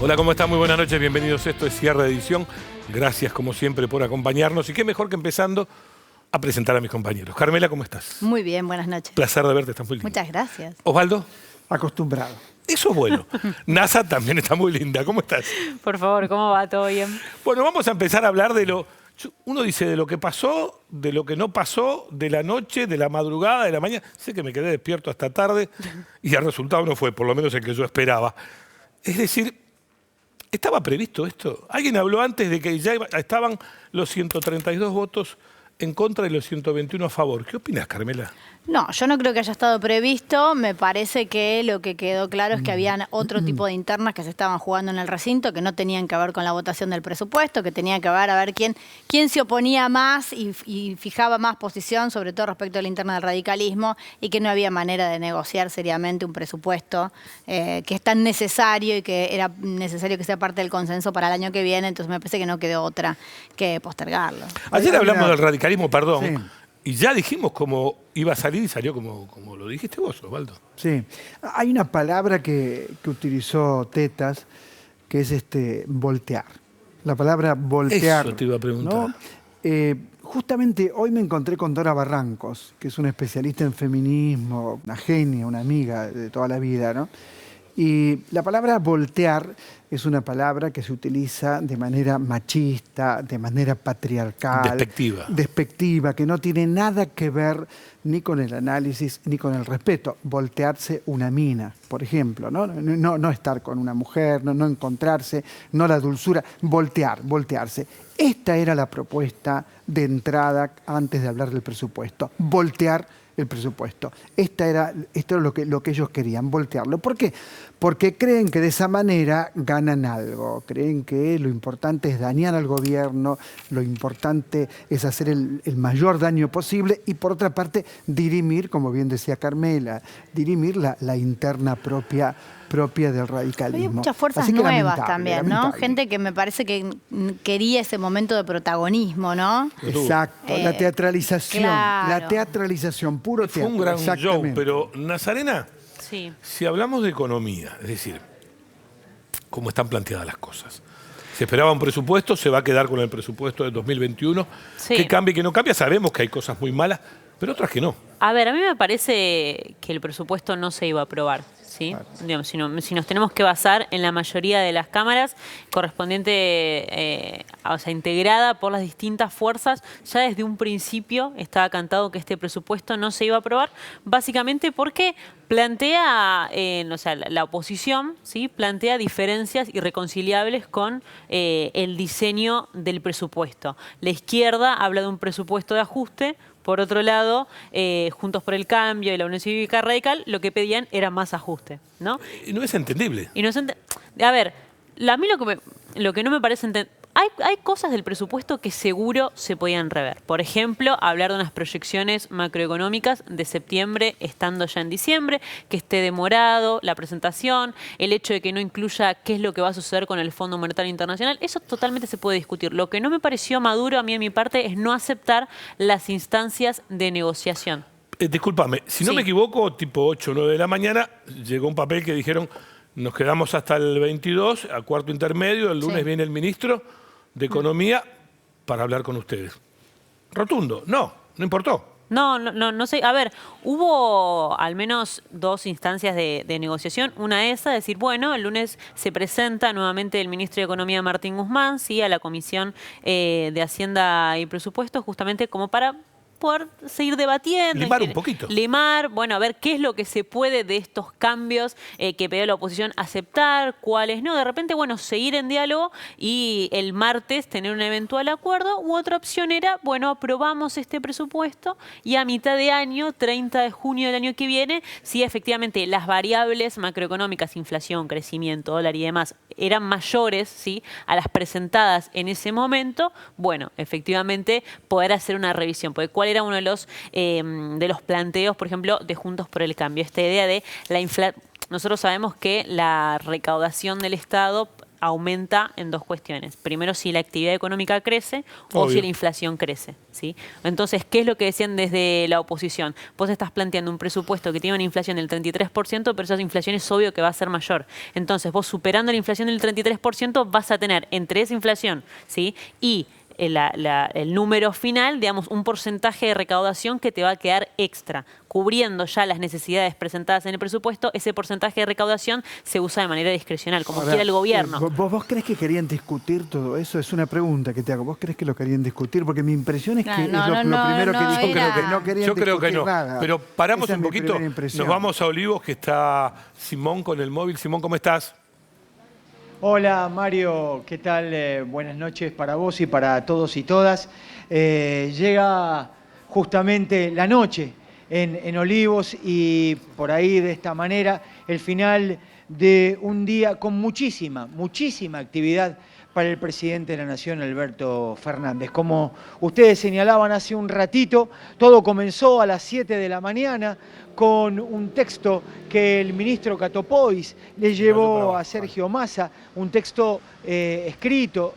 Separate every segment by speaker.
Speaker 1: Hola, ¿cómo están? Muy buenas noches, bienvenidos. Esto es Cierre de Edición. Gracias, como siempre, por acompañarnos. Y qué mejor que empezando a presentar a mis compañeros. Carmela, ¿cómo estás?
Speaker 2: Muy bien, buenas noches.
Speaker 1: Placer de verte, estás muy linda.
Speaker 2: Muchas gracias.
Speaker 1: Osvaldo.
Speaker 3: Acostumbrado.
Speaker 1: Eso es bueno. NASA también está muy linda. ¿Cómo estás?
Speaker 4: Por favor, ¿cómo va? ¿Todo bien?
Speaker 1: Bueno, vamos a empezar a hablar de lo... Uno dice de lo que pasó, de lo que no pasó, de la noche, de la madrugada, de la mañana. Sé que me quedé despierto hasta tarde y el resultado no fue por lo menos el que yo esperaba. Es decir, ¿estaba previsto esto? Alguien habló antes de que ya estaban los 132 votos en contra y los 121 a favor. ¿Qué opinas, Carmela?
Speaker 2: No, yo no creo que haya estado previsto. Me parece que lo que quedó claro es que habían otro tipo de internas que se estaban jugando en el recinto, que no tenían que ver con la votación del presupuesto, que tenía que ver a ver quién se oponía más y fijaba más posición, sobre todo respecto a la interna del radicalismo, y que no había manera de negociar seriamente un presupuesto que es tan necesario y que era necesario que sea parte del consenso para el año que viene. Entonces me parece que no quedó otra que postergarlo.
Speaker 1: Ayer hablamos del radicalismo, perdón.
Speaker 3: Sí.
Speaker 1: Y ya dijimos cómo iba a salir y salió como lo dijiste vos, Osvaldo.
Speaker 3: Sí. Hay una palabra que utilizó Tetas, que es voltear. La palabra voltear.
Speaker 1: Eso te iba a preguntar.
Speaker 3: ¿No? Justamente hoy me encontré con Dora Barrancos, que es una especialista en feminismo, una genia, una amiga de toda la vida, ¿no? Y la palabra voltear es una palabra que se utiliza de manera machista, de manera patriarcal. Despectiva, que no tiene nada que ver ni con el análisis ni con el respeto. Voltearse una mina, por ejemplo, ¿no? No estar con una mujer, no encontrarse, no la dulzura. Voltearse. Esta era la propuesta de entrada antes de hablar del presupuesto. Voltear el presupuesto. Esto era lo que ellos querían, voltearlo. ¿Por qué? Porque creen que de esa manera ganan algo. Creen que lo importante es dañar al gobierno, lo importante es hacer el mayor daño posible y, por otra parte, dirimir, como bien decía Carmela, dirimir la interna propia del radicalismo.
Speaker 2: Había muchas fuerzas nuevas también, ¿no? Gente que me parece que quería ese momento de protagonismo, ¿no?
Speaker 3: Exacto, la teatralización.
Speaker 2: Claro.
Speaker 3: La teatralización, puro teatro.
Speaker 1: Fue un gran show, pero Nazarena,
Speaker 4: Sí.
Speaker 1: si hablamos de economía, es decir, cómo están planteadas las cosas. Se esperaba un presupuesto, se va a quedar con el presupuesto de 2021.
Speaker 4: Sí.
Speaker 1: ¿Qué cambia y qué no cambia? Sabemos que hay cosas muy malas, pero otras que no.
Speaker 4: A ver, a mí me parece que el presupuesto no se iba a aprobar, ¿sí?
Speaker 3: Claro.
Speaker 4: Digamos, si nos tenemos que basar en la mayoría de las cámaras correspondiente, o sea, integrada por las distintas fuerzas, ya desde un principio estaba cantado que este presupuesto no se iba a aprobar, básicamente porque plantea, o sea, la oposición, ¿sí? Plantea diferencias irreconciliables con el diseño del presupuesto. La izquierda habla de un presupuesto de ajuste. Por otro lado, Juntos por el Cambio y la Unión Cívica Radical lo que pedían era más ajuste, ¿no?
Speaker 1: Y no es entendible.
Speaker 4: Y no es a ver, a mí lo que no me parece hay cosas del presupuesto que seguro se podían rever. Por ejemplo, hablar de unas proyecciones macroeconómicas de septiembre estando ya en diciembre, que esté demorado la presentación, el hecho de que no incluya qué es lo que va a suceder con el Fondo Monetario Internacional, eso totalmente se puede discutir. Lo que no me pareció maduro a mí, de mi parte, es no aceptar las instancias de negociación.
Speaker 1: Discúlpame, si no
Speaker 4: Sí.
Speaker 1: me equivoco, tipo 8 o 9 de la mañana, llegó un papel que dijeron, nos quedamos hasta el 22, a cuarto intermedio, el lunes
Speaker 2: Sí.
Speaker 1: viene el ministro de Economía para hablar con ustedes. Rotundo, no importó.
Speaker 4: No sé. A ver, hubo al menos dos instancias de negociación. Una esa, decir, bueno, el lunes se presenta nuevamente el ministro de Economía, Martín Guzmán, sí, a la Comisión de Hacienda y Presupuestos, justamente como para poder seguir debatiendo.
Speaker 1: Limar un poquito.
Speaker 4: Limar, bueno, a ver qué es lo que se puede de estos cambios que pidió la oposición aceptar, cuáles no. De repente, bueno, seguir en diálogo y el martes tener un eventual acuerdo. U otra opción era, bueno, aprobamos este presupuesto y a mitad de año, 30 de junio del año que viene, si efectivamente las variables macroeconómicas, inflación, crecimiento, dólar y demás, eran mayores, ¿sí?, a las presentadas en ese momento, bueno, efectivamente poder hacer una revisión. Porque cuál era uno de los planteos, por ejemplo, de Juntos por el Cambio. Esta idea de la inflación. Nosotros sabemos que la recaudación del Estado aumenta en dos cuestiones. Primero, si la actividad económica crece o
Speaker 1: Obvio.
Speaker 4: si la inflación crece, ¿sí? Entonces, ¿qué es lo que decían desde la oposición? Vos estás planteando un presupuesto que tiene una inflación del 33%, pero esa inflación es obvio que va a ser mayor. Entonces, vos superando la inflación del 33% vas a tener entre esa inflación, ¿sí? Y el número final, digamos, un porcentaje de recaudación que te va a quedar extra. Cubriendo ya las necesidades presentadas en el presupuesto, ese porcentaje de recaudación se usa de manera discrecional, como
Speaker 3: Ahora,
Speaker 4: quiera el gobierno.
Speaker 3: ¿Vos crees que querían discutir todo eso? Es una pregunta que te hago. ¿Vos crees que lo querían discutir? Porque mi impresión es que es lo primero que dijo,
Speaker 2: era-
Speaker 3: que no querían
Speaker 1: Yo creo que
Speaker 3: discutir
Speaker 1: no.
Speaker 3: nada.
Speaker 1: Pero paramos
Speaker 3: Esa es
Speaker 1: un
Speaker 3: mi
Speaker 1: poquito.
Speaker 3: primera impresión.
Speaker 1: Nos vamos a Olivos, que está Simón con el móvil. Simón, ¿cómo estás?
Speaker 5: Hola Mario, ¿qué tal? Buenas noches para vos y para todos y todas. Llega justamente la noche en Olivos y por ahí de esta manera el final de un día con muchísima actividad para el presidente de la Nación, Alberto Fernández. Como ustedes señalaban hace un ratito, todo comenzó a las 7 de la mañana con un texto que el ministro Catopois le llevó a Sergio Massa, un texto escrito,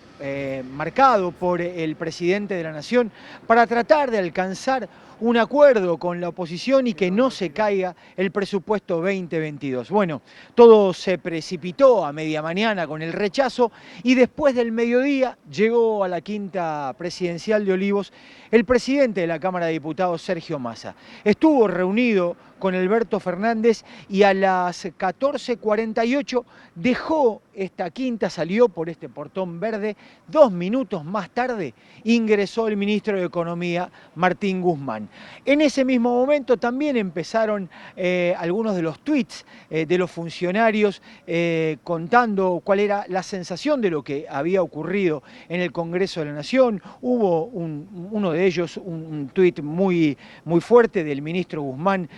Speaker 5: marcado por el presidente de la Nación, para tratar de alcanzar un acuerdo con la oposición y que no se caiga el presupuesto 2022. Bueno, todo se precipitó a media mañana con el rechazo y después del mediodía llegó a la quinta presidencial de Olivos el presidente de la Cámara de Diputados, Sergio Massa. Estuvo reunido con Alberto Fernández y a las 14:48 dejó esta quinta, salió por este portón verde. 2 minutos más tarde ingresó el ministro de Economía, Martín Guzmán. En ese mismo momento también empezaron algunos de los tweets de los funcionarios contando cuál era la sensación de lo que había ocurrido en el Congreso de la Nación. Hubo uno de ellos, un tuit muy fuerte del ministro Guzmán,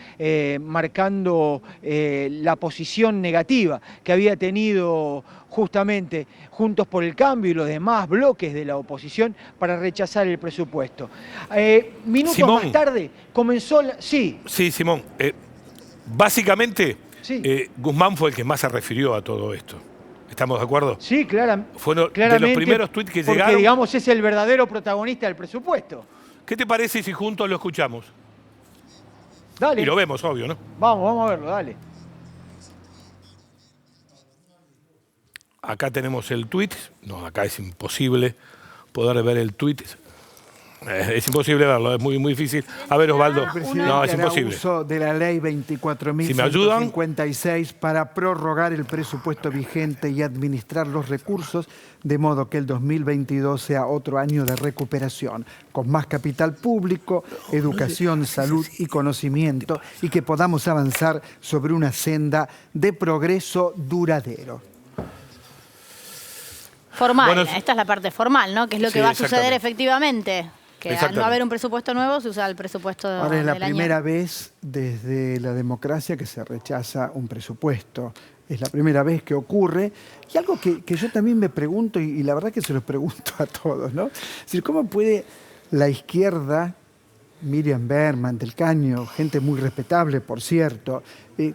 Speaker 5: marcando la posición negativa que había tenido justamente Juntos por el Cambio y los demás bloques de la oposición para rechazar el presupuesto. Minutos
Speaker 1: Simón.
Speaker 5: más tarde comenzó la... Sí,
Speaker 1: Sí, Simón. Básicamente,
Speaker 5: Sí.
Speaker 1: Guzmán fue el que más se refirió a todo esto. ¿Estamos de acuerdo?
Speaker 5: sí,
Speaker 1: Fue de los
Speaker 5: claramente,
Speaker 1: primeros tuits que
Speaker 5: porque,
Speaker 1: llegaron.
Speaker 5: digamos, es el verdadero protagonista del presupuesto.
Speaker 1: ¿Qué te parece si juntos lo escuchamos?
Speaker 5: Dale,
Speaker 1: Y lo vemos, obvio, ¿no?
Speaker 5: vamos a verlo, dale.
Speaker 1: Acá tenemos el tuit. No, acá es imposible poder ver el tuit. Es imposible verlo, es muy difícil. A ver, Osvaldo.
Speaker 3: El presidente
Speaker 1: No, es
Speaker 3: hará
Speaker 1: imposible.
Speaker 3: uso de la ley
Speaker 1: Si me ayudan.
Speaker 3: 24.156 para prorrogar el presupuesto vigente y administrar los recursos, de modo que el 2022 sea otro año de recuperación, con más capital público, educación, salud y conocimiento, y que podamos avanzar sobre una senda de progreso duradero.
Speaker 2: Formal,
Speaker 1: Bueno,
Speaker 2: esta es la parte formal, ¿no? Que es lo
Speaker 1: sí,
Speaker 2: que va a suceder
Speaker 1: exactamente.
Speaker 2: efectivamente. Que al no
Speaker 1: Exactamente.
Speaker 2: haber un presupuesto nuevo, se usa el presupuesto
Speaker 3: Ahora es la
Speaker 2: del año.
Speaker 3: primera vez desde la democracia que se rechaza un presupuesto. Es la primera vez que ocurre. Y algo que yo también me pregunto, y la verdad que se los pregunto a todos, ¿no? Es decir, ¿cómo puede la izquierda, Miriam Berman, del Caño, gente muy respetable, por cierto,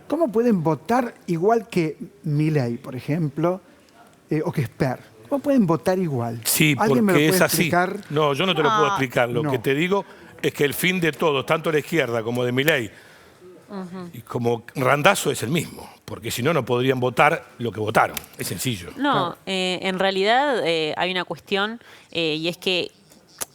Speaker 3: cómo pueden votar igual que Milei, por ejemplo, o que Esper? ¿Cómo pueden votar igual?
Speaker 1: Sí,
Speaker 3: ¿Alguien me lo
Speaker 1: porque
Speaker 3: puede
Speaker 1: es así.
Speaker 3: explicar?
Speaker 1: No, yo no te lo puedo explicar. Lo
Speaker 3: No.
Speaker 1: que te digo es que el fin de todos, tanto de la izquierda como de Milei, y como Randazzo es el mismo. Porque si no, no podrían votar lo que votaron. Es sencillo.
Speaker 4: No, en realidad hay una cuestión y es que,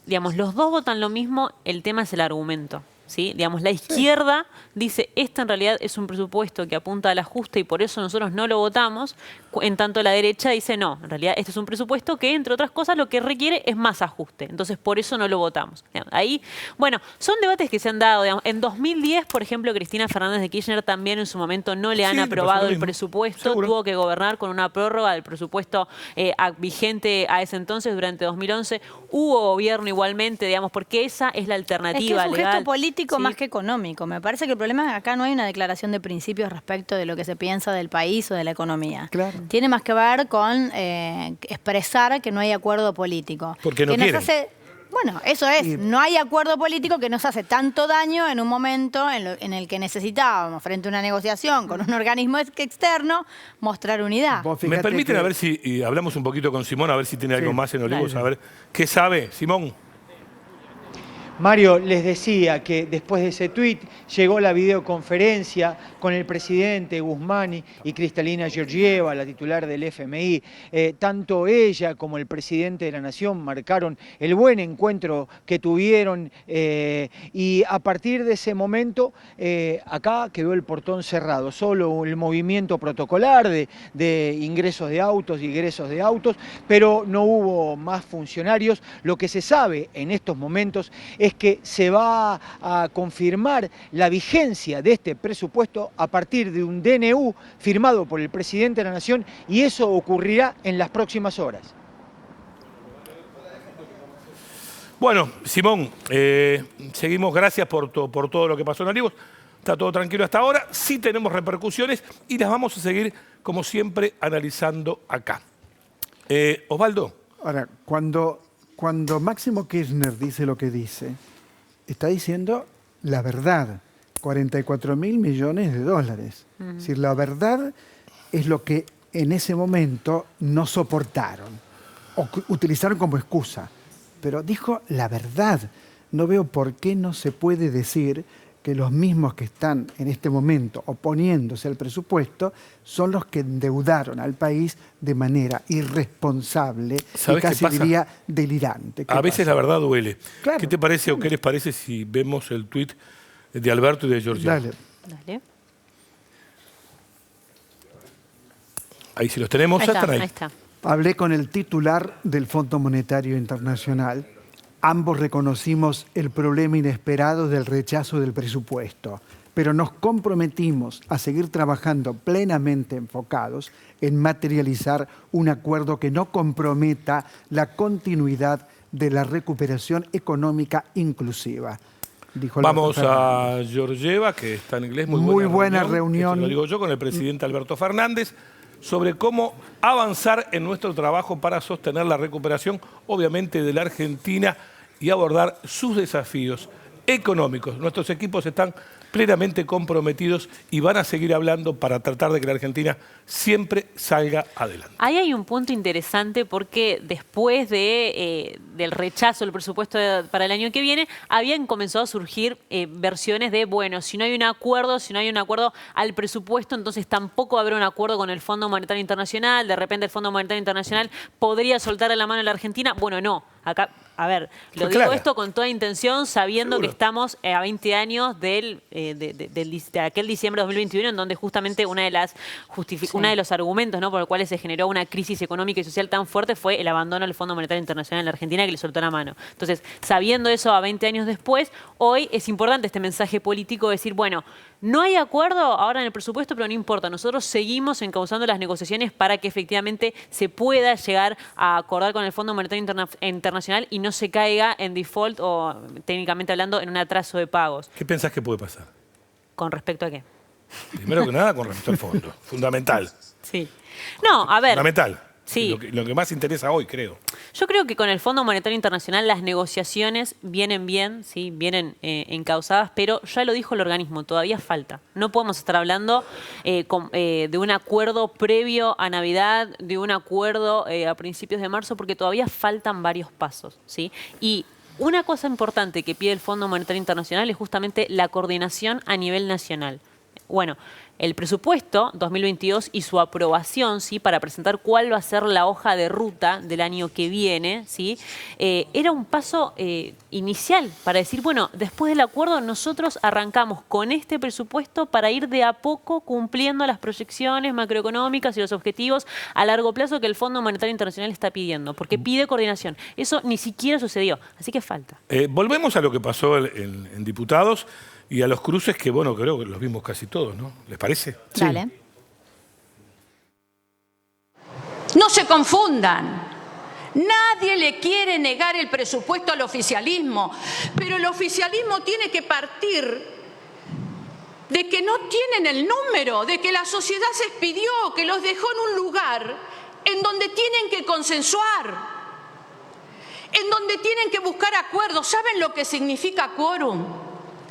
Speaker 4: digamos, los dos votan lo mismo, el tema es el argumento. ¿Sí? Digamos, la izquierda dice, este en realidad es un presupuesto que apunta al ajuste y por eso nosotros no lo votamos, en tanto la derecha dice, no, en realidad este es un presupuesto que, entre otras cosas, lo que requiere es más ajuste, entonces por eso no lo votamos. Ahí, bueno, son debates que se han dado, digamos. En 2010, por ejemplo, Cristina Fernández de Kirchner también en su momento no le han
Speaker 1: Sí, le pasó
Speaker 4: aprobado
Speaker 1: lo
Speaker 4: el
Speaker 1: mismo.
Speaker 4: presupuesto,
Speaker 1: Seguro.
Speaker 4: tuvo que gobernar con una prórroga del presupuesto vigente a ese entonces, durante 2011. Hubo gobierno igualmente, digamos, porque esa es la
Speaker 2: Es que
Speaker 4: alternativa
Speaker 2: es un
Speaker 4: legal.
Speaker 2: gesto político
Speaker 4: Sí.
Speaker 2: más que económico. Me parece que el problema es que acá no hay una declaración de principios respecto de lo que se piensa del país o de la economía.
Speaker 3: Claro.
Speaker 2: Tiene más que ver con expresar que no hay acuerdo político.
Speaker 1: Porque no
Speaker 2: que nos
Speaker 1: quieren.
Speaker 2: hace Bueno, eso es.
Speaker 3: Y-
Speaker 2: No hay acuerdo político que nos hace tanto daño en un momento en el que necesitábamos, frente a una negociación con un organismo externo, mostrar unidad.
Speaker 3: Vos
Speaker 1: ¿Me
Speaker 3: fíjate
Speaker 1: permiten
Speaker 3: que-
Speaker 1: a ver si y hablamos un poquito con Simón, a ver si tiene algo
Speaker 3: Sí,
Speaker 1: más en Olivos,
Speaker 3: dale.
Speaker 1: a ver qué sabe, Simón?
Speaker 5: Mario, les decía que después de ese tuit llegó la videoconferencia con el presidente Guzmán y Kristalina Georgieva, la titular del FMI. Tanto ella como el presidente de la Nación marcaron el buen encuentro que tuvieron y a partir de ese momento acá quedó el portón cerrado, solo el movimiento protocolar de ingresos de autos y egresos de autos, pero no hubo más funcionarios. Lo que se sabe en estos momentos es que se va a confirmar la vigencia de este presupuesto a partir de un DNU firmado por el presidente de la Nación y eso ocurrirá en las próximas horas.
Speaker 1: Bueno, Simón, seguimos, gracias por todo lo que pasó en Olivos. Está todo tranquilo hasta ahora. Sí tenemos repercusiones y las vamos a seguir, como siempre, analizando acá. Osvaldo.
Speaker 3: Ahora, cuando Máximo Kirchner dice lo que dice, está diciendo la verdad, 44.000 millones de dólares. Es decir, la verdad es lo que en ese momento no soportaron o utilizaron como excusa. Pero dijo la verdad. No veo por qué no se puede decir que los mismos que están en este momento oponiéndose al presupuesto son los que endeudaron al país de manera irresponsable y
Speaker 1: ¿Sabés qué
Speaker 3: casi
Speaker 1: pasa?
Speaker 3: diría delirante. ¿Qué
Speaker 1: A veces
Speaker 3: pasa?
Speaker 1: la verdad duele.
Speaker 3: Claro.
Speaker 1: ¿Qué te parece o qué les parece si vemos el tuit de Alberto y de Georgia?
Speaker 3: Dale.
Speaker 4: Dale.
Speaker 1: Ahí si los tenemos, ya están ahí.
Speaker 4: Ahí está.
Speaker 3: Hablé con el titular del Fondo Monetario Internacional. Ambos reconocimos el problema inesperado del rechazo del presupuesto, pero nos comprometimos a seguir trabajando plenamente enfocados en materializar un acuerdo que no comprometa la continuidad de la recuperación económica inclusiva. Dijo Alberto
Speaker 1: Vamos
Speaker 3: Fernández.
Speaker 1: a Georgieva, que está en inglés.
Speaker 3: Muy buena reunión.
Speaker 1: Esto lo digo yo con el presidente Alberto Fernández, sobre cómo avanzar en nuestro trabajo para sostener la recuperación, obviamente, de la Argentina y abordar sus desafíos económicos. Nuestros equipos están plenamente comprometidos y van a seguir hablando para tratar de que la Argentina siempre salga adelante.
Speaker 4: Ahí hay un punto interesante porque después del rechazo del presupuesto para el año que viene, habían comenzado a surgir versiones de, bueno, si no hay un acuerdo al presupuesto, entonces tampoco habrá un acuerdo con el Fondo Monetario Internacional, de repente el Fondo Monetario Internacional podría soltar la mano a la Argentina. Bueno, no, acá, a ver, lo
Speaker 1: Fue
Speaker 4: digo
Speaker 1: clara.
Speaker 4: esto con toda intención, sabiendo
Speaker 1: Seguro.
Speaker 4: que estamos a 20 años de aquel diciembre de 2021, en donde justamente uno de los argumentos, ¿no?, por los cuales se generó una crisis económica y social tan fuerte fue el abandono del Fondo Monetario Internacional en la Argentina, que le soltó la mano. Entonces, sabiendo eso a 20 años después, hoy es importante este mensaje político de decir, bueno, no hay acuerdo ahora en el presupuesto, pero no importa, nosotros seguimos encauzando las negociaciones para que efectivamente se pueda llegar a acordar con el Fondo Monetario Internacional y no se caiga en default o, técnicamente hablando, en un atraso de pagos.
Speaker 1: ¿Qué pensás que puede pasar?
Speaker 4: ¿Con respecto a qué?
Speaker 1: Primero que nada, con respecto al fondo. Fundamental.
Speaker 4: Sí. No, a ver.
Speaker 1: Fundamental.
Speaker 4: Sí.
Speaker 1: Lo que más interesa hoy, creo.
Speaker 4: Yo creo que con el Fondo Monetario Internacional las negociaciones vienen bien, ¿sí?, vienen encauzadas, pero ya lo dijo el organismo, todavía falta. No podemos estar hablando de un acuerdo previo a Navidad, de un acuerdo a principios de marzo, porque todavía faltan varios pasos, ¿sí? Y una cosa importante que pide el Fondo Monetario Internacional es justamente la coordinación a nivel nacional. Bueno, el presupuesto 2022 y su aprobación, ¿sí?, para presentar cuál va a ser la hoja de ruta del año que viene, ¿sí?, era un paso inicial para decir, bueno, después del acuerdo nosotros arrancamos con este presupuesto para ir de a poco cumpliendo las proyecciones macroeconómicas y los objetivos a largo plazo que el Fondo Monetario Internacional está pidiendo, porque pide coordinación. Eso ni siquiera sucedió, así que falta.
Speaker 1: Volvemos a lo que pasó en diputados y a los cruces que, bueno, creo que los vimos casi todos, ¿no? ¿Les parece?
Speaker 3: Sí.
Speaker 2: Dale.
Speaker 6: No se confundan. Nadie le quiere negar el presupuesto al oficialismo, pero el oficialismo tiene que partir de que no tienen el número, de que la sociedad se expidió, que los dejó en un lugar en donde tienen que consensuar. en donde tienen que buscar acuerdos. ¿Saben lo que significa quórum?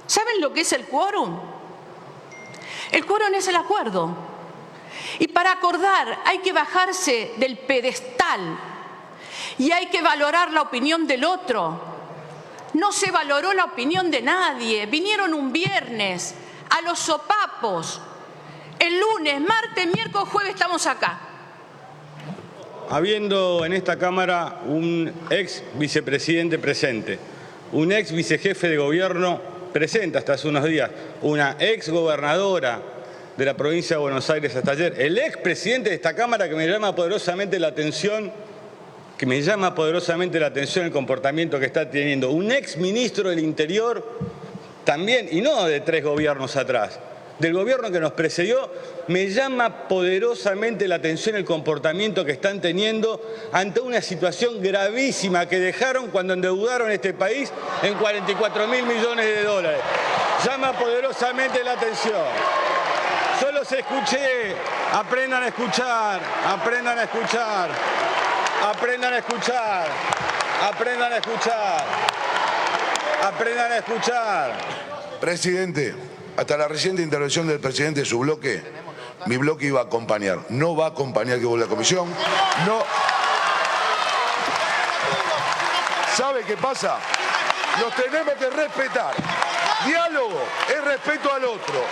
Speaker 6: ¿Saben lo que es el quórum? El quórum es el acuerdo. Y para acordar hay que bajarse del pedestal y hay que valorar la opinión del otro. No se valoró la opinión de nadie. Vinieron un viernes a los sopapos. El lunes, martes, miércoles, jueves estamos acá.
Speaker 7: Habiendo en esta Cámara un ex vicepresidente presente, un ex vicejefe de gobierno presente hasta hace unos días, una ex gobernadora de la provincia de Buenos Aires hasta ayer, el ex presidente de esta Cámara que me llama poderosamente la atención, el comportamiento que está teniendo, un ex ministro del Interior también, y no de 3 gobiernos atrás, del gobierno que nos precedió, me llama poderosamente la atención el comportamiento que están teniendo ante una situación gravísima que dejaron cuando endeudaron este país en 44.000 millones de dólares. Llama poderosamente la atención. Yo los escuché, aprendan a escuchar, aprendan a escuchar, aprendan a escuchar, aprendan a escuchar, aprendan a escuchar.
Speaker 8: Presidente, hasta la reciente intervención del presidente de su bloque, mi bloque iba a acompañar. No va a acompañar que vuelva a la comisión. No. ¿Sabe qué pasa? Nos tenemos que respetar. Diálogo es respeto al otro.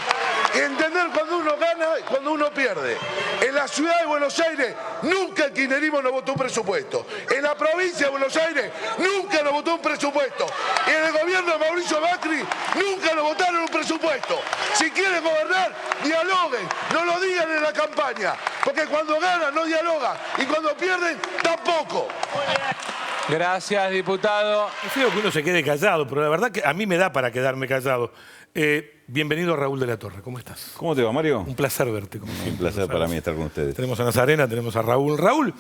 Speaker 8: Entender cuando uno gana y cuando uno pierde. En la ciudad de Buenos Aires nunca el kirchnerismo nos votó un presupuesto. En la provincia de Buenos Aires nunca nos votó un presupuesto. Y en el gobierno de Mauricio Macri nunca nos votaron un presupuesto. Si quieren gobernar, dialoguen. No lo digan en la campaña. Porque cuando ganan no dialogan. Y cuando pierden, tampoco.
Speaker 9: Gracias, diputado.
Speaker 1: Prefiero que uno se quede callado, pero la verdad que a mí me da para quedarme callado. Bienvenido Raúl de la Torre, ¿cómo estás?
Speaker 10: ¿Cómo te va, Mario?
Speaker 1: Un placer verte. Como
Speaker 10: Un placer para mí estar con ustedes.
Speaker 1: Tenemos a Nazarena, tenemos a Raúl. Raúl,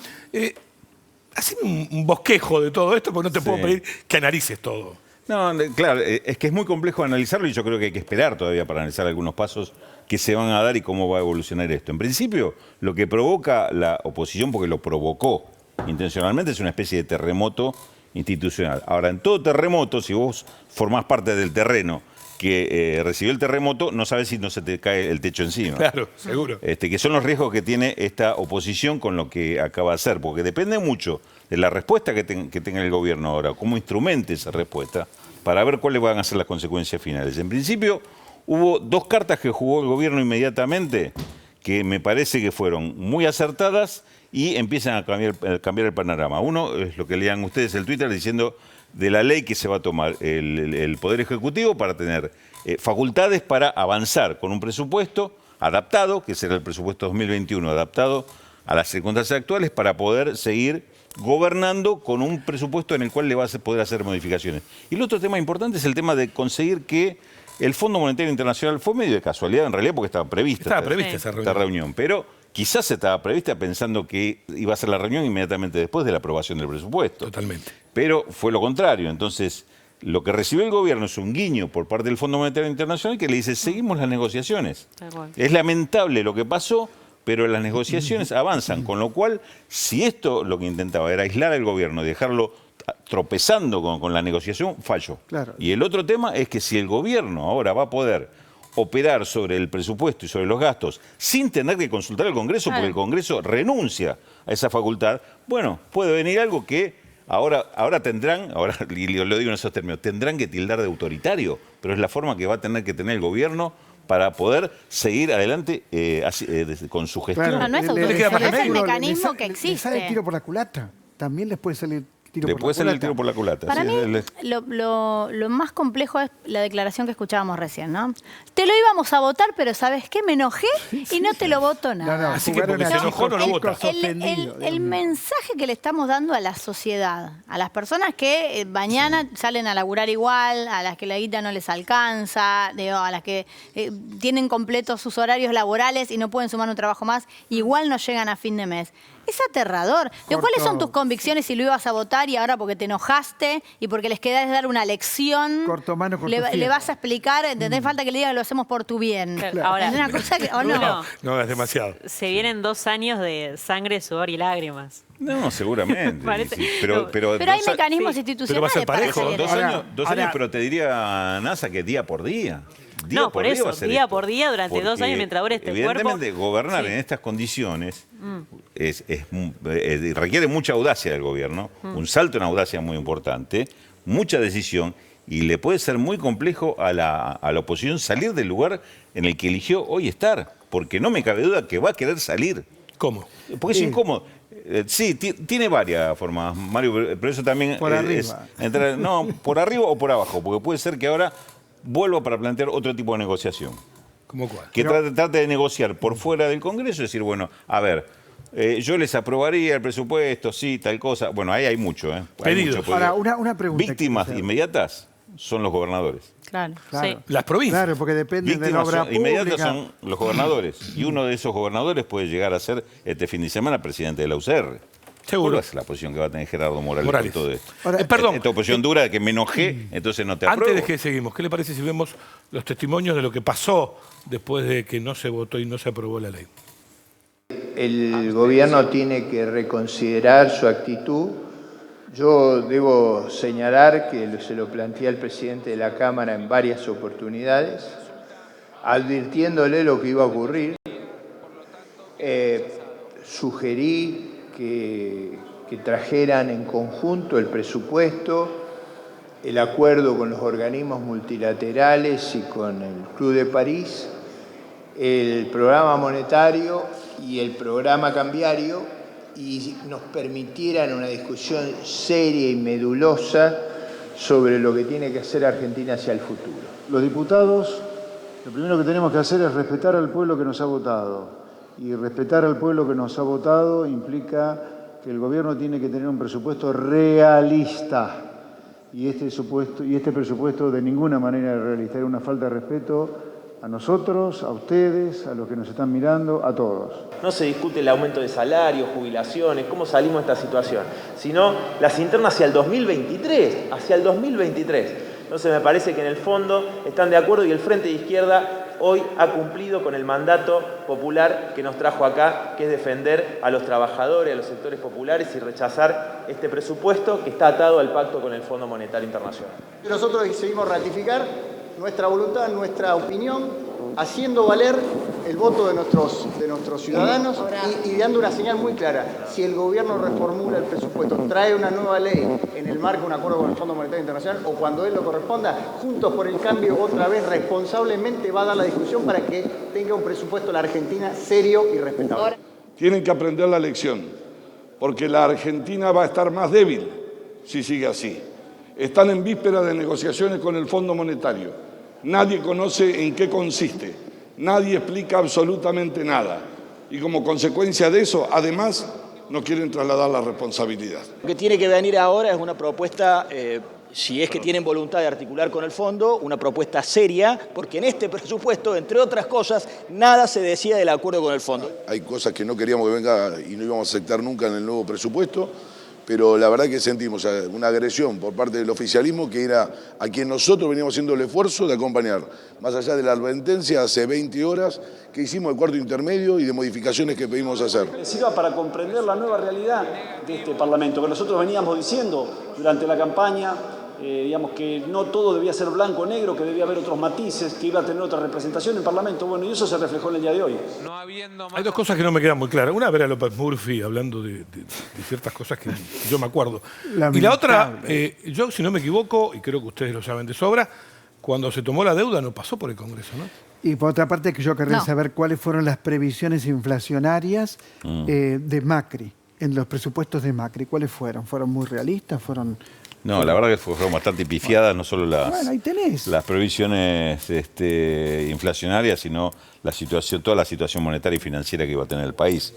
Speaker 1: haceme un bosquejo de todo esto, porque no te puedo pedir que analices todo.
Speaker 10: No, claro, es que es muy complejo analizarlo y yo creo que hay que esperar todavía para analizar algunos pasos que se van a dar y cómo va a evolucionar esto. En principio, lo que provoca la oposición, porque lo provocó intencionalmente, es una especie de terremoto institucional. Ahora, en todo terremoto, si vos formás parte del terreno que recibió el terremoto, no sabes si no se te cae el techo encima.
Speaker 1: Claro, seguro.
Speaker 10: Que son los riesgos que tiene esta oposición con lo que acaba de hacer, porque depende mucho de la respuesta que tenga el gobierno ahora, cómo instrumente esa respuesta, para ver cuáles van a ser las consecuencias finales. En principio, hubo 2 cartas que jugó el gobierno inmediatamente, que me parece que fueron muy acertadas y empiezan a cambiar el panorama. Uno es lo que leían ustedes el Twitter diciendo de la ley que se va a tomar el Poder Ejecutivo para tener facultades para avanzar con un presupuesto adaptado, que será el presupuesto 2021, adaptado a las circunstancias actuales para poder seguir gobernando con un presupuesto en el cual le va a poder hacer modificaciones. Y el otro tema importante es el tema de conseguir que el Fondo Monetario Internacional, fue medio de casualidad en realidad porque estaba prevista esa reunión, pero quizás estaba prevista pensando que iba a ser la reunión inmediatamente después de la aprobación del presupuesto.
Speaker 1: Totalmente.
Speaker 10: Pero fue lo contrario. Entonces, lo que recibió el gobierno es un guiño por parte del Fondo Monetario Internacional que le dice, seguimos las negociaciones. Es lamentable lo que pasó, pero las negociaciones avanzan. Con lo cual, si esto lo que intentaba era aislar al gobierno, dejarlo tropezando con la negociación, falló.
Speaker 3: Claro.
Speaker 10: Y el otro tema es que si el gobierno ahora va a poder operar sobre el presupuesto y sobre los gastos sin tener que consultar al Congreso, porque el Congreso renuncia a esa facultad, bueno, puede venir algo que ahora tendrán, y lo digo en esos términos, tendrán que tildar de autoritario, pero es la forma que va a tener que tener el gobierno para poder seguir adelante con su gestión.
Speaker 2: Claro, no es autoritario, es el mecanismo que existe.
Speaker 3: Les sale el tiro por la culata. También les puede salir tiro
Speaker 10: Le
Speaker 3: por
Speaker 10: puede
Speaker 3: la
Speaker 10: salir el
Speaker 3: culata.
Speaker 10: tiro por la culata.
Speaker 2: Para
Speaker 10: sí,
Speaker 2: mí, lo más complejo es la declaración que escuchábamos recién, ¿no? Te lo íbamos a votar, pero ¿sabes qué? Me enojé y no te lo voto nada.
Speaker 3: No,
Speaker 1: Así que
Speaker 3: jugaron
Speaker 1: porque se
Speaker 3: a
Speaker 1: enojó no lo
Speaker 3: chicos
Speaker 1: vota.
Speaker 3: ofendidos, Dios
Speaker 2: El
Speaker 3: mío.
Speaker 2: mensaje que le estamos dando a la sociedad, a las personas que mañana salen a laburar igual, a las que la guita no les alcanza, a las que tienen completos sus horarios laborales y no pueden sumar un trabajo más, igual no llegan a fin de mes. Es aterrador. ¿Cuáles son tus convicciones si lo ibas a votar y ahora porque te enojaste y porque les querés dar una lección?
Speaker 3: Corto mano, corto
Speaker 2: le vas a explicar, ¿entendés? Falta que le diga que lo hacemos por tu bien.
Speaker 4: Ahora,
Speaker 2: ¿es una cosa que, o no?
Speaker 1: No, es demasiado.
Speaker 4: Se vienen 2 años de sangre, sudor y lágrimas.
Speaker 10: No, seguramente.
Speaker 4: Parece-
Speaker 10: Sí,
Speaker 2: Pero hay mecanismos institucionales
Speaker 1: Pero va a ser
Speaker 2: para
Speaker 1: parejo.
Speaker 2: hacer
Speaker 10: Dos
Speaker 2: eso.
Speaker 10: años, pero te diría, Nasa, que día por día.
Speaker 4: No, por eso,
Speaker 10: va a ser
Speaker 4: día
Speaker 10: esto.
Speaker 4: por día, durante 2
Speaker 10: Porque
Speaker 4: años, mientras dure este cuerpo.
Speaker 10: evidentemente, gobernar
Speaker 4: Sí.
Speaker 10: en estas condiciones requiere mucha audacia del gobierno, un salto en audacia muy importante, mucha decisión, y le puede ser muy complejo a la oposición salir del lugar en el que eligió hoy estar, porque no me cabe duda que va a querer salir.
Speaker 1: ¿Cómo?
Speaker 10: Porque es incómodo. Sí, tiene varias formas, Mario, pero eso también
Speaker 3: Por arriba.
Speaker 10: es entrar, no, por arriba o por abajo, porque puede ser que ahora vuelva para plantear otro tipo de negociación.
Speaker 1: ¿Cómo cuál?
Speaker 10: Que trate de negociar por fuera del Congreso, es decir, bueno, a ver, yo les aprobaría el presupuesto, sí, tal cosa. Bueno, ahí hay mucho, ¿eh? Hay
Speaker 1: Pedidos.
Speaker 10: mucho
Speaker 3: Ahora, una pregunta.
Speaker 10: Víctimas
Speaker 3: quiero hacer.
Speaker 10: inmediatas son los gobernadores.
Speaker 4: Claro,
Speaker 3: Claro.
Speaker 4: sí.
Speaker 1: Las provincias.
Speaker 3: Claro, porque depende de la
Speaker 10: Víctimas
Speaker 3: obra
Speaker 10: inmediatas
Speaker 3: pública.
Speaker 10: son los gobernadores. Y uno de esos gobernadores puede llegar a ser este fin de semana presidente de la UCR.
Speaker 1: Seguro.
Speaker 10: ¿Cuál es la posición que va a tener Gerardo Morales
Speaker 1: Morales.
Speaker 10: con todo esto?
Speaker 3: Ahora,
Speaker 1: Perdón.
Speaker 10: Esta oposición dura de que me enojé, entonces no te apruebo.
Speaker 1: Antes de que seguimos, ¿qué le parece si vemos los testimonios de lo que pasó después de que no se votó y no se aprobó la ley?
Speaker 11: El gobierno tiene que reconsiderar su actitud. Yo debo señalar que se lo planteé al presidente de la Cámara en varias oportunidades, advirtiéndole lo que iba a ocurrir. Sugerí que trajeran en conjunto el presupuesto, el acuerdo con los organismos multilaterales y con el Club de París, el programa monetario y el programa cambiario, y nos permitieran una discusión seria y medulosa sobre lo que tiene que hacer Argentina hacia el futuro.
Speaker 12: Los diputados, lo primero que tenemos que hacer es respetar al pueblo que nos ha votado. Y respetar al pueblo que nos ha votado implica que el gobierno tiene que tener un presupuesto realista. Y este presupuesto de ninguna manera es realista. Era una falta de respeto a nosotros, a ustedes, a los que nos están mirando, a todos.
Speaker 13: No se discute el aumento de salarios, jubilaciones, cómo salimos de esta situación, sino las internas hacia el 2023, Entonces me parece que en el fondo están de acuerdo y el Frente de Izquierda hoy ha cumplido con el mandato popular que nos trajo acá, que es defender a los trabajadores, a los sectores populares y rechazar este presupuesto que está atado al pacto con el Fondo Monetario Internacional.
Speaker 14: Nosotros seguimos ratificar nuestra voluntad, nuestra opinión, haciendo valer el voto de nuestros ciudadanos y dando una señal muy clara. Si el gobierno reformula el presupuesto, trae una nueva ley en el marco de un acuerdo con el Fondo Monetario Internacional o cuando él lo corresponda, Juntos por el Cambio otra vez responsablemente va a dar la discusión para que tenga un presupuesto la Argentina serio y respetable.
Speaker 8: Tienen que aprender la lección, porque la Argentina va a estar más débil si sigue así. Están en víspera de negociaciones con el Fondo Monetario. Nadie conoce en qué consiste. Nadie explica absolutamente nada. Y como consecuencia de eso, además, no quieren trasladar la responsabilidad.
Speaker 14: Lo que tiene que venir ahora es una propuesta, si es que tienen voluntad de articular con el fondo, una propuesta seria, porque en este presupuesto, entre otras cosas, nada se decía del acuerdo con el fondo.
Speaker 8: Hay cosas que no queríamos que venga y no íbamos a aceptar nunca en el nuevo presupuesto, pero la verdad que sentimos una agresión por parte del oficialismo que era a quien nosotros veníamos haciendo el esfuerzo de acompañar, más allá de la advertencia hace 20 horas que hicimos el cuarto intermedio y de modificaciones que pedimos hacer.
Speaker 12: Sirva para comprender la nueva realidad de este Parlamento, que nosotros veníamos diciendo durante la campaña, digamos que no todo debía ser blanco o negro, que debía haber otros matices, que iba a tener otra representación en el Parlamento. Bueno, y eso se reflejó en el día de hoy.
Speaker 1: Hay dos cosas que no me quedan muy claras. Una, ver a López Murphy hablando de ciertas cosas que yo me acuerdo. Y la otra, yo si no me equivoco, y creo que ustedes lo saben de sobra, cuando se tomó la deuda no pasó por el Congreso, ¿no?
Speaker 3: Y por otra parte, que yo querría saber cuáles fueron las previsiones inflacionarias de Macri, en los presupuestos de Macri. ¿Cuáles fueron? ¿Fueron muy realistas?
Speaker 10: No, la verdad que fueron bastante pifiadas, no solo
Speaker 3: ahí tenés.
Speaker 10: las previsiones inflacionarias, sino toda la situación monetaria y financiera que iba a tener el país,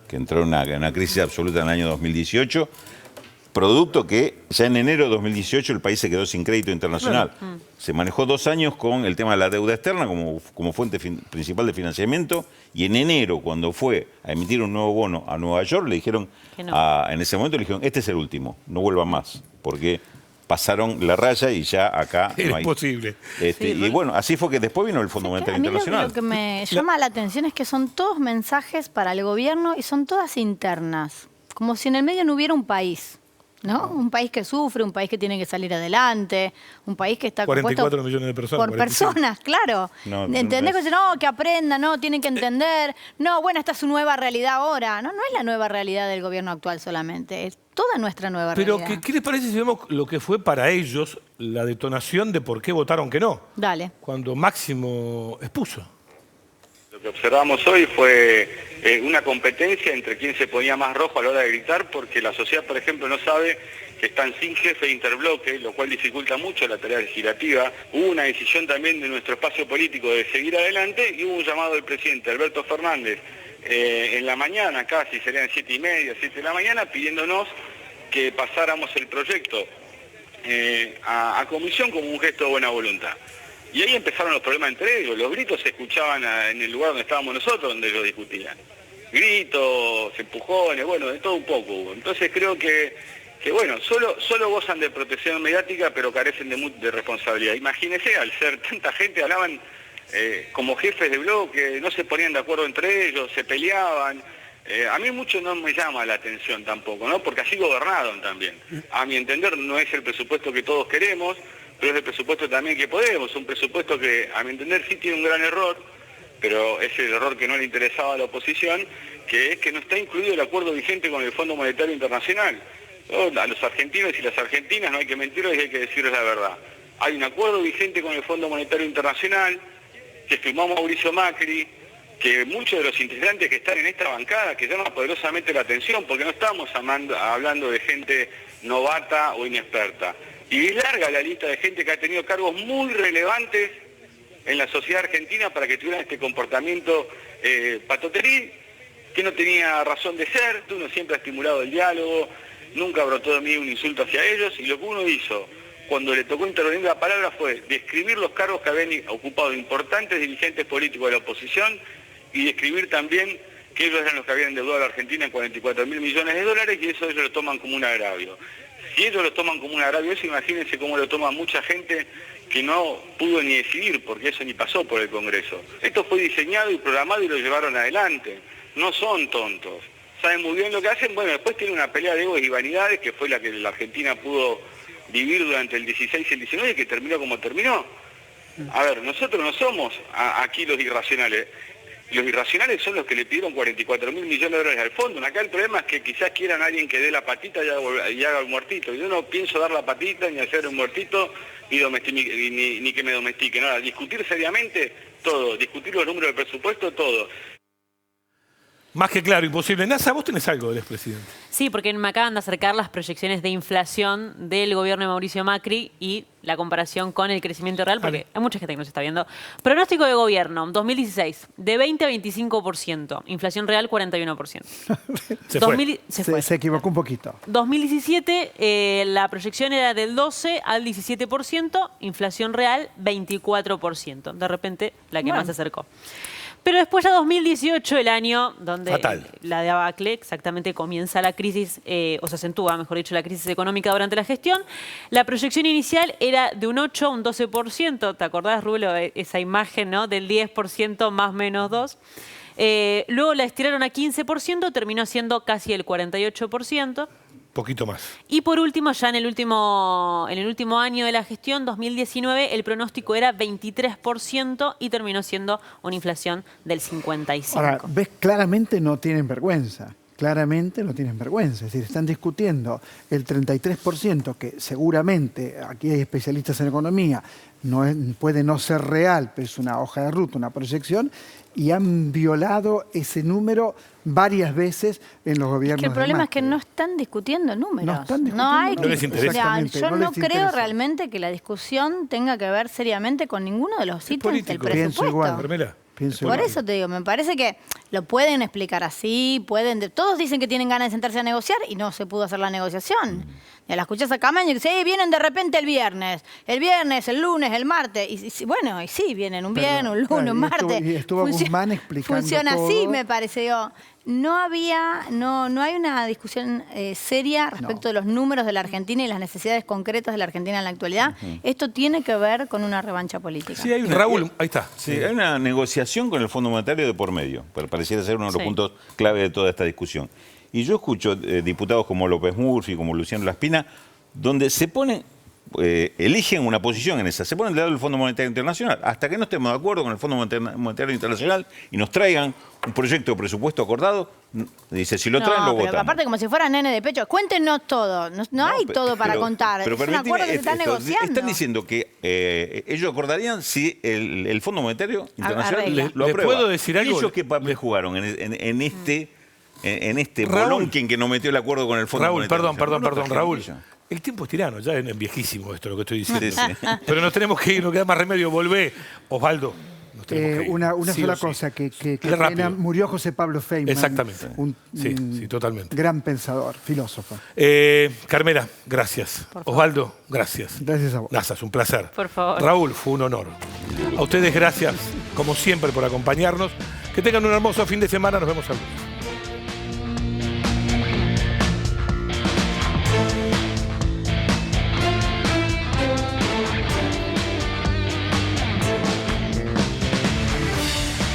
Speaker 10: que entró en una crisis absoluta en el año 2018, Producto que ya en enero de 2018 el país se quedó sin crédito internacional. Se manejó 2 años con el tema de la deuda externa como fuente principal de financiamiento, y en enero, cuando fue a emitir un nuevo bono a Nueva York, le dijeron, en ese momento le dijeron, este es el último, no vuelva más, porque pasaron la raya y ya acá
Speaker 1: Era
Speaker 10: no hay.
Speaker 1: imposible.
Speaker 10: Y bueno, así fue que después vino el Fondo Monetario
Speaker 2: A mí
Speaker 10: Internacional.
Speaker 2: lo que me llama la atención es que son todos mensajes para el gobierno y son todas internas, como si en el medio no hubiera un país. ¿No? Un país que sufre, un país que tiene que salir adelante, un país que está
Speaker 1: 44
Speaker 2: compuesto
Speaker 1: millones de personas.
Speaker 2: por
Speaker 1: 45.
Speaker 2: personas, claro.
Speaker 10: No,
Speaker 2: ¿Entendés? Que aprendan, no, tienen que entender. No, bueno, esta es su nueva realidad ahora. No, no es la nueva realidad del gobierno actual solamente, es toda nuestra nueva
Speaker 1: Pero,
Speaker 2: realidad.
Speaker 1: ¿qué les parece si vemos lo que fue para ellos la detonación de por qué votaron que no?
Speaker 2: Dale.
Speaker 1: Cuando Máximo expuso.
Speaker 7: Lo que observamos hoy fue una competencia entre quién se ponía más rojo a la hora de gritar, porque la sociedad, por ejemplo, no sabe que están sin jefe de interbloque, lo cual dificulta mucho la tarea legislativa. Hubo una decisión también de nuestro espacio político de seguir adelante y hubo un llamado del presidente Alberto Fernández en la mañana, casi serían 7:30, 7 de la mañana, pidiéndonos que pasáramos el proyecto a comisión como un gesto de buena voluntad. Y ahí empezaron los problemas entre ellos. Los gritos se escuchaban en el lugar donde estábamos nosotros, donde ellos discutían. Gritos, empujones, bueno, de todo un poco hubo. Entonces creo que bueno, solo gozan de protección mediática, pero carecen de responsabilidad. Imagínense, al ser tanta gente, hablaban como jefes de bloque, no se ponían de acuerdo entre ellos, se peleaban. A mí mucho no me llama la atención tampoco, ¿no? Porque así gobernaron también. A mi entender no es el presupuesto que todos queremos, pero es el presupuesto también que podemos, un presupuesto que, a mi entender, sí tiene un gran error, pero es el error que no le interesaba a la oposición, que es que no está incluido el acuerdo vigente con el Fondo Monetario Internacional. A los argentinos y las argentinas no hay que mentirles y hay que decirles la verdad. Hay un acuerdo vigente con el Fondo Monetario Internacional, que firmó Mauricio Macri, que muchos de los integrantes que están en esta bancada, que llaman poderosamente la atención, porque no estamos hablando de gente novata o inexperta. Y es larga la lista de gente que ha tenido cargos muy relevantes en la sociedad argentina para que tuvieran este comportamiento patoteril, que no tenía razón de ser. Uno siempre ha estimulado el diálogo, nunca brotó de mí un insulto hacia ellos, y lo que uno hizo cuando le tocó intervenir la palabra fue describir los cargos que habían ocupado importantes dirigentes políticos de la oposición y describir también que ellos eran los que habían endeudado a la Argentina en 44.000 millones de dólares, y eso ellos lo toman como un agravio. Si ellos lo toman como un agravio, eso imagínense cómo lo toma mucha gente que no pudo ni decidir, porque eso ni pasó por el Congreso. Esto fue diseñado y programado y lo llevaron adelante. No son tontos. Saben muy bien lo que hacen. Bueno, después tiene una pelea de egos y vanidades, que fue la que la Argentina pudo vivir durante el 16 y el 19, y que terminó como terminó. A ver, nosotros no somos aquí los irracionales. Los irracionales son los que le pidieron 44.000 millones de dólares al fondo. Acá el problema es que quizás quieran a alguien que dé la patita y haga el muertito. Yo no pienso dar la patita, ni hacer un muertito, ni que me domestique. Nada, discutir seriamente todo, discutir los números del presupuesto, todo.
Speaker 1: Más que claro, imposible. Nasa, vos tenés algo del expresidente.
Speaker 4: Sí, porque me acaban de acercar las proyecciones de inflación del gobierno de Mauricio Macri y la comparación con el crecimiento real, porque hay mucha gente que nos está viendo. Pronóstico de gobierno, 2016, de 20 a 25%. Inflación real, 41%.
Speaker 3: Se equivocó un poquito.
Speaker 4: 2017, la proyección era del 12 al 17%, inflación real, 24%. De repente, la que más se acercó. Pero después ya 2018, el año donde la debacle, exactamente comienza la crisis, o se acentúa, mejor dicho, la crisis económica durante la gestión, la proyección inicial era de un 8 a un 12%. ¿Te acordás, Rulo, esa imagen, ¿no? Del 10% más menos 2? Luego la estiraron a 15%, terminó siendo casi el 48%.
Speaker 1: Poquito más.
Speaker 4: Y por último, ya en el último año de la gestión, 2019, el pronóstico era 23% y terminó siendo una inflación del 55%.
Speaker 3: Ahora, ves, claramente no tienen vergüenza. Claramente no tienen vergüenza. Es decir, están discutiendo el 33%, que seguramente, aquí hay especialistas en economía, puede no ser real, pero es una hoja de ruta, una proyección, y han violado ese número varias veces en los gobiernos.
Speaker 2: Es que el problema es que no están discutiendo números.
Speaker 3: No están discutiendo.
Speaker 1: No les interesa.
Speaker 2: Yo no creo realmente que la discusión tenga que ver seriamente con ninguno de los ítems del presupuesto.
Speaker 3: Pienso
Speaker 2: Por
Speaker 3: igual.
Speaker 2: eso te digo, me parece que lo pueden explicar así, todos dicen que tienen ganas de sentarse a negociar y no se pudo hacer la negociación. Ya la escuchás a Camaño y dice, vienen de repente el viernes, el lunes, el martes. Y bueno, y sí, vienen un viernes, un lunes,
Speaker 3: Claro,
Speaker 2: un martes.
Speaker 3: y estuvo Guzmán explicando
Speaker 2: Funciona
Speaker 3: todo.
Speaker 2: así, me parece. Digo, no hay una discusión seria respecto de los números de la Argentina y las necesidades concretas de la Argentina en la actualidad. Esto tiene que ver con una revancha política.
Speaker 10: Sí, hay una,
Speaker 1: Raúl, ahí está.
Speaker 10: Sí, hay una negociación con el Fondo Monetario de por medio, pareciera ser uno de los
Speaker 4: Sí.
Speaker 10: puntos clave de toda esta discusión. Y yo escucho diputados como López Murphy, como Luciano Laspina, donde se ponen, eligen una posición en esa, se ponen del lado del Fondo Monetario Internacional. Hasta que no estemos de acuerdo con el Fondo Monetario Internacional y nos traigan un proyecto de presupuesto acordado, dice, si lo traen, lo
Speaker 2: pero
Speaker 10: votamos.
Speaker 2: aparte como si fueran nene de pecho, cuéntenos todo. No hay todo para contar.
Speaker 10: Pero
Speaker 2: Es un acuerdo que se está negociando.
Speaker 10: Están diciendo que ellos acordarían si el Fondo Monetario Internacional
Speaker 2: Arregla.
Speaker 10: lo
Speaker 1: ¿Les
Speaker 10: aprueba.
Speaker 1: puedo decir algo?
Speaker 10: ¿Ellos qué papel jugaron en este
Speaker 1: Raúl.
Speaker 10: bolonquen que no metió el acuerdo con el Fondo
Speaker 1: Raúl,
Speaker 10: Monetario?
Speaker 1: perdón, Raúl.
Speaker 10: Internacional?
Speaker 1: El tiempo es tirano, ya es viejísimo esto lo que estoy diciendo.
Speaker 10: Sí, sí.
Speaker 1: Pero nos tenemos que ir, no queda más remedio, volvé. Osvaldo, nos tenemos que ir.
Speaker 3: Una
Speaker 1: Sí
Speaker 3: sola
Speaker 1: o sí.
Speaker 3: cosa, que
Speaker 1: Rápido.
Speaker 3: pena, murió José Pablo Feynman.
Speaker 1: Exactamente.
Speaker 3: Un
Speaker 1: Sí, totalmente.
Speaker 3: gran pensador, filósofo.
Speaker 1: Carmela, gracias. Osvaldo, gracias.
Speaker 3: Gracias a vos.
Speaker 1: Gracias, un placer.
Speaker 4: Por favor.
Speaker 1: Raúl, fue un honor. A ustedes gracias, como siempre, por acompañarnos. Que tengan un hermoso fin de semana. Nos vemos el lunes.